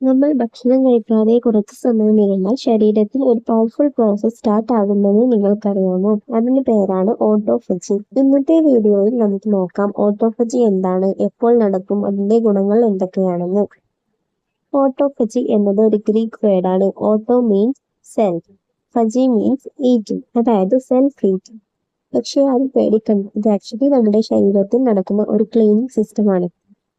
നമ്മൾ ഭക്ഷണം കഴിക്കാതെ കുറച്ച് സമയം ഇരുന്നാൽ ശരീരത്തിൽ ഒരു പവർഫുൾ പ്രോസസ് സ്റ്റാർട്ട് ആകുന്നത് നിങ്ങൾക്കറിയാമോ? അതിന്റെ പേരാണ് ഓട്ടോഫജി. ഇന്നത്തെ വീഡിയോയിൽ നമുക്ക് നോക്കാം ഓട്ടോഫജി എന്താണ്, എപ്പോൾ നടക്കും, അതിന്റെ ഗുണങ്ങൾ എന്തൊക്കെയാണെന്ന്. ഓട്ടോഫജി എന്നത് ഒരു ഗ്രീക്ക് വേർഡാണ്. Auto means self, phagy means eating, അതായത് സെൽഫ് ഈറ്റിംഗ്. പക്ഷേ അത് പേടിക്കണം, ഇത് ആക്ച്വലി നമ്മുടെ ശരീരത്തിൽ നടക്കുന്ന ഒരു ക്ലീനിങ് സിസ്റ്റമാണ്.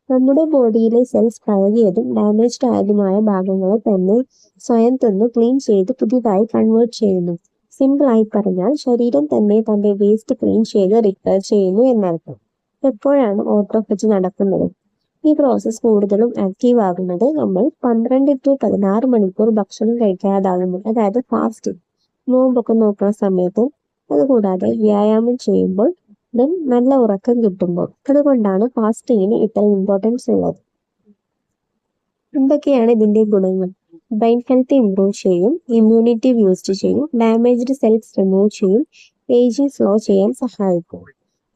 നമ്മുടെ ബോഡിയിലെ സെൽസ് പഴകിയതും ഡാമേജ്ഡ് ആയതുമായ ഭാഗങ്ങളെ തന്നെ സ്വയം തന്നെ ക്ലീൻ ചെയ്ത് പുതിയതായി കൺവേർട്ട് ചെയ്യുന്നു. സിമ്പിളായി പറഞ്ഞാൽ ശരീരം തന്നെ തന്റെ വേസ്റ്റ് ക്ലീൻ ചെയ്ത് റിപ്പയർ ചെയ്യുന്നു എന്നർത്ഥം. എപ്പോഴാണ് ഓട്ടോഫജി നടക്കുന്നത്? ഈ പ്രോസസ്സ് കൂടുതലും ആക്റ്റീവ് ആകുന്നത് നമ്മൾ 12 to 16 മണിക്കൂർ ഭക്ഷണം കഴിക്കാതാകുമ്പോൾ, അതായത് ഫാസ്റ്റിംഗ്, നോമ്പൊക്കെ നോക്കുന്ന സമയത്തും, അതുകൂടാതെ വ്യായാമം ചെയ്യുമ്പോൾ, നല്ല ഉറക്കം കിട്ടുമ്പോൾ. അതുകൊണ്ടാണ് ഫാസ്റ്റിങ്ങിന് ഇത്ര ഇമ്പോർട്ടൻസ് ഉള്ളത്. എന്തൊക്കെയാണ് ഇതിന്റെ ഗുണങ്ങൾ? ബ്രെയിൻ ഹെൽത്ത് ഇംപ്രൂവ് ചെയ്യും, ഇമ്മ്യൂണിറ്റി ബൂസ്റ്റ് ചെയ്യും, ഡാമേജ്ഡ് സെൽസ് റിമൂവ് ചെയ്യും, ഏജിങ് സ്ലോ ചെയ്യാൻ സഹായിക്കും.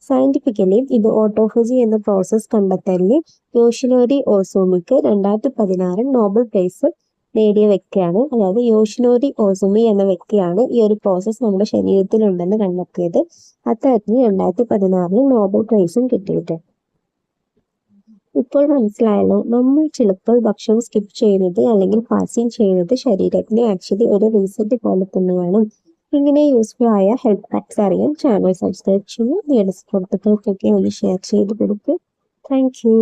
സയന്റിഫിക്കലി ഇത് ഓട്ടോഫജി എന്ന പ്രോസസ് കണ്ടെത്തലിന് യോഷിനോരി ഓസോമിക്ക് 2016 നോബൽ പ്രൈസ് നേടിയ വ്യക്തിയാണ്. അതായത് യോഷിനോരി ഓസുമി എന്ന വ്യക്തിയാണ് ഈ ഒരു പ്രോസസ്സ് നമ്മുടെ ശരീരത്തിലുണ്ടെന്ന് കണ്ടെത്തിയത്. അദ്ദേഹത്തിന് 2016 നോബൽ പ്രൈസും കിട്ടിയിട്ട്. ഇപ്പോൾ മനസ്സിലായല്ലോ, നമ്മൾ ചിലപ്പോൾ ഭക്ഷണം സ്കിപ്പ് ചെയ്യുന്നത് അല്ലെങ്കിൽ ഫാസ്റ്റിംഗ് ചെയ്യുന്നത് ശരീരത്തിന് ആക്ച്വലി ഒരു റീസെറ്റ് പോലെ തന്നെയാണ്. ഇങ്ങനെ യൂസ്ഫുൾ ആയ ഹെൽത്ത് ഹാക്സ് അറിയാൻ ചാനൽ സബ്സ്ക്രൈബ് ചെയ്യും. നിങ്ങളുടെ സുഹൃത്തുക്കൾക്കൊക്കെ ഒന്ന് ഷെയർ ചെയ്ത് കൊടുക്കുക. Thank you.